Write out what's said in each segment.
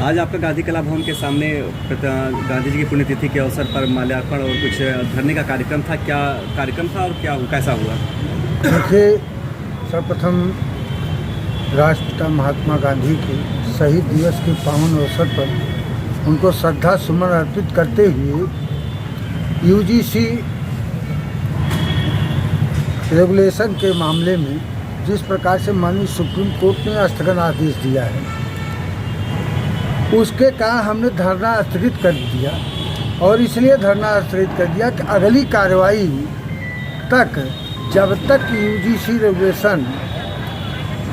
आज आपका गांधी कला भवन के सामने गांधी जी की पुण्यतिथि के अवसर पर माल्यार्पण और कुछ धरने का कार्यक्रम था। क्या कार्यक्रम था और कैसा हुआ? देखिए, सर्वप्रथम राष्ट्रपिता महात्मा गांधी के शहीद दिवस के पावन अवसर पर उनको श्रद्धा सुमन अर्पित करते हुए यूजीसी रेगुलेशन के मामले में जिस प्रकार से माननीय सुप्रीम कोर्ट ने स्थगन आदेश दिया है, उसके कारण हमने धरना स्थगित कर दिया। और इसलिए धरना स्थगित कर दिया कि अगली कार्रवाई तक, जब तक यूजीसी रेगुलेशन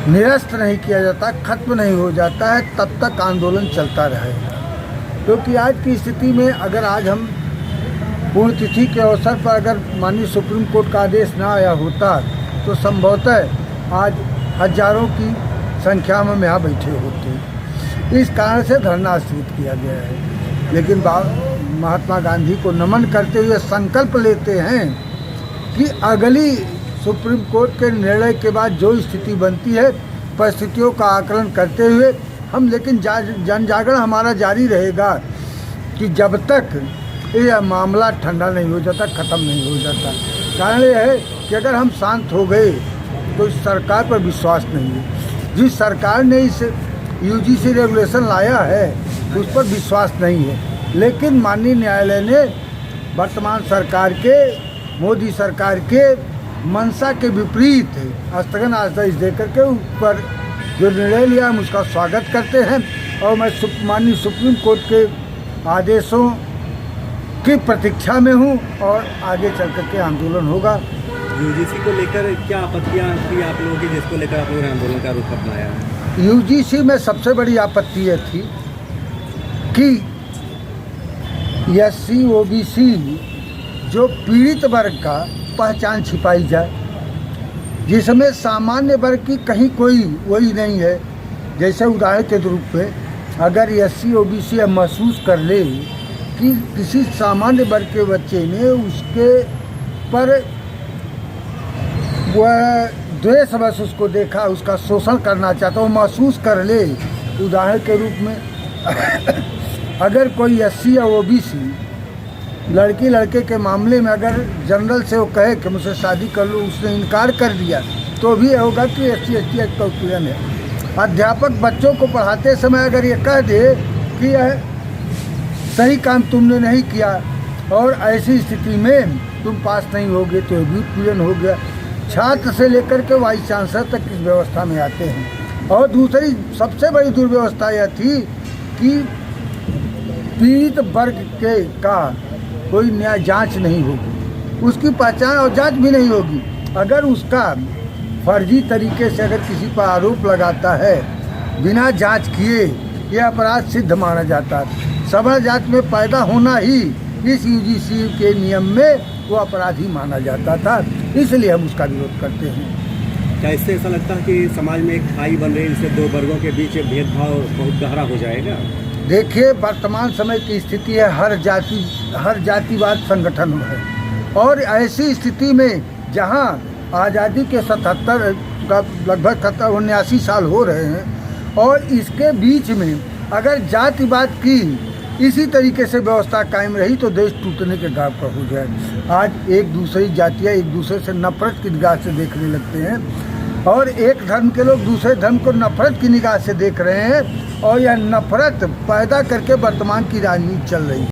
निरस्त नहीं किया जाता, खत्म नहीं हो जाता है, तब तक आंदोलन चलता रहेगा। क्योंकि आज की स्थिति में अगर आज हम पुण्यतिथि के अवसर पर अगर माननीय सुप्रीम कोर्ट का आदेश ना आया होता तो संभवतः आज हजारों की संख्या में यहाँ बैठे होते। इस कारण से धरना स्थगित किया गया है। लेकिन महात्मा गांधी को नमन करते हुए संकल्प लेते हैं कि अगली सुप्रीम कोर्ट के निर्णय के बाद जो स्थिति बनती है, परिस्थितियों का आकलन करते हुए हम, लेकिन जन जागरण हमारा जारी रहेगा कि जब तक यह मामला ठंडा नहीं हो जाता, ख़त्म नहीं हो जाता। कारण यह है कि अगर हम शांत हो गए तो इस सरकार पर विश्वास नहीं है। जिस सरकार ने इस यूजीसी रेगुलेशन लाया है उस पर विश्वास नहीं है। लेकिन माननीय न्यायालय ने वर्तमान सरकार के, मोदी सरकार के मंशा के विपरीत स्थगन आदेश देकर के ऊपर जो निर्णय लिया, हम उसका स्वागत करते हैं। और मैं माननीय सुप्रीम कोर्ट के आदेशों की प्रतीक्षा में हूँ और आगे चल कर के आंदोलन होगा। यूजीसी को लेकर क्या आपत्तियाँ थी आप लोगों की, जिसको लेकर आप लोगों ने आंदोलन का रुख अपनाया है? यूजीसी में सबसे बड़ी आपत्ति यह थी कि एससी ओबीसी जो पीड़ित वर्ग का पहचान छिपाई जाए, जिसमें सामान्य वर्ग की कहीं कोई वही नहीं है। जैसे उदाहरण के रूप में अगर एससी ओबीसी महसूस कर ले कि किसी सामान्य वर्ग के बच्चे ने उसके पर वह द्वेषवश उसको देखा, उसका शोषण करना चाहता, वो महसूस कर ले। उदाहरण के रूप में अगर कोई एससी या ओबीसी लड़की लड़के के मामले में अगर जनरल से वो कहे कि मुझसे शादी कर लो, उसने इनकार कर दिया, तो भी होगा कि एससी एसटी एक्ट का उल्लंघन है। अध्यापक बच्चों को पढ़ाते समय अगर ये कह दे कि यह सही काम तुमने नहीं किया और ऐसी स्थिति में तुम पास नहीं होगे, तो ये भी उत्पीड़न हो गया। छात्र से लेकर के वाइस चांसलर तक इस व्यवस्था में आते हैं। और दूसरी सबसे बड़ी दुर्व्यवस्था यह थी कि पीड़ित वर्ग के का कोई न्याय जांच नहीं होगी, उसकी पहचान और जांच भी नहीं होगी। अगर उसका फर्जी तरीके से अगर किसी पर आरोप लगाता है बिना जांच किए, यह अपराध सिद्ध माना जाता है। सवर्ण जात में पैदा होना ही इस यूजीसी के नियम में वो अपराधी माना जाता था। इसलिए हम उसका विरोध करते हैं। क्या इससे ऐसा लगता है कि समाज में एक खाई बन रही है, इससे दो वर्गों के बीच भेदभाव बहुत गहरा हो जाएगा? देखिए, वर्तमान समय की स्थिति है, हर जातिवाद संगठन है। और ऐसी स्थिति में जहां आज़ादी के 77 का लगभग 79 साल हो रहे हैं और इसके बीच में अगर जातिवाद की इसी तरीके से व्यवस्था कायम रही तो देश टूटने के गांव पर हो जाए। आज एक दूसरी जातियाँ एक दूसरे से नफरत की निगाह से देखने लगते हैं और एक धर्म के लोग दूसरे धर्म को नफरत की निगाह से देख रहे हैं और यह नफरत पैदा करके वर्तमान की राजनीति चल रही है।